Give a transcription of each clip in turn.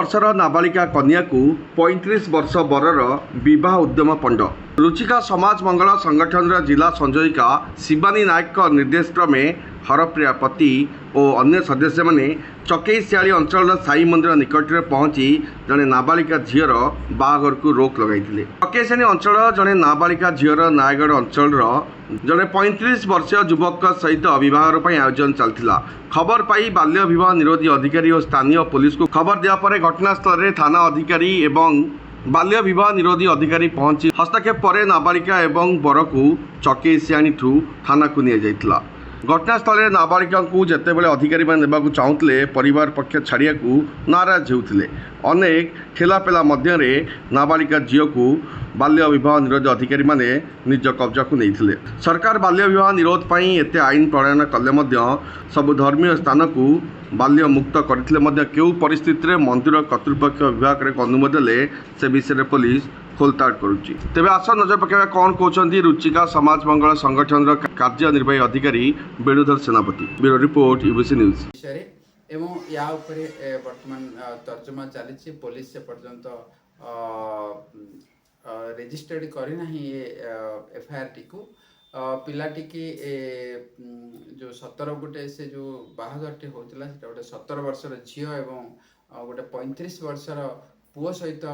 वर्षर नाबालिका कन्या को 35 वर्ष बरर विवाह उद्यम पंड। रुचिका समाज मंगल संगठन जिला संयोजिका शिवानी नायक निर्देश क्रमे हरप्रिया पति और अन्य सदस्य माने चकेईशियाली अंचल साई मंदिर निकट में पहुंची जड़े नाबालिका झीर बाहाघर को रोक लगाई। चकेईशियाली अंचल जड़े नाबालिका झीर नयगढ़ अंचल जड़े 35 वर्षीय युवक सहित बह आयोजन चलता। खबर पाई बाल्य विवाह निरोधी अधिकारी और स्थानीय पुलिस को खबर दिया पर घटनास्थल में थाना अधिकारी एवं बाल्य विवाह निरोधी अधिकारी पहुंची हस्तक्षेप पर नाबालिका एवं बर को चकेईशियाणी थाना को नि जाइथिला। घटनास्थल में नाबालिका को जितेबाला अधिकारी ने चाहूले परिवार पक्ष छाड़िया नाराज होते। अनेक ठेलापेला मध्य नाबालिका झील को बाल्य विवाह निरोध अधिकारी माने निज कब्जा को नहीं। सरकार बाल्य विवाह निरोध पर एत आईन प्रणयन कले सबु धर्मीय स्थान को बाल्य मुक्त करते केउ परिस्थिति में मंदिर कर्तृपक्ष विभाग में अनुमति देले से विषय पुलिस खोलताड़ करुच्ची। तेज आस नजर पकड़ा कौन कहते रुचिका समाज मंगल संगठन कार्यनिर्वाही अधिकारी वेणुधर सेनापति। Bureau report UBC news. एवं या उपरे वर्तमान तर्जमा चली पुलिस से पर्यंत रेजिस्टर्ड करना एफआईआर टी को पिलाटी की जो 17 गोटे से जो बाहाघरटी होता है गोटे 17 वर्षर झी एवं गोटे 35 वर्षर पुओ सहित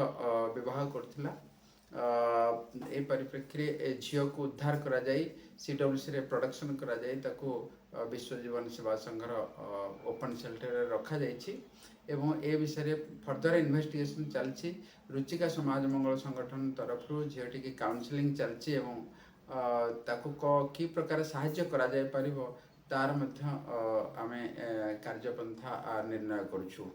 विवाह करथिला। ए परिप्रेक्षी झील को उद्धार करा जाई सीडब्ल्यूसी रे प्रोडक्शन करा जाई ताको विश्व जीवन सेवा संघर ओपन शेल्टर रखा जाइछि एवं ए विषय फर्दर इन्वेस्टिगेशन चलछि। रुचिका समाज मंगल संगठन तरफ झीलटी की काउंसलिंग चलछि एवं ताको कि प्रकार साहाय्य करा जाय परिबो तार मध्य आमे कार्यपंथा निर्णय करूछु।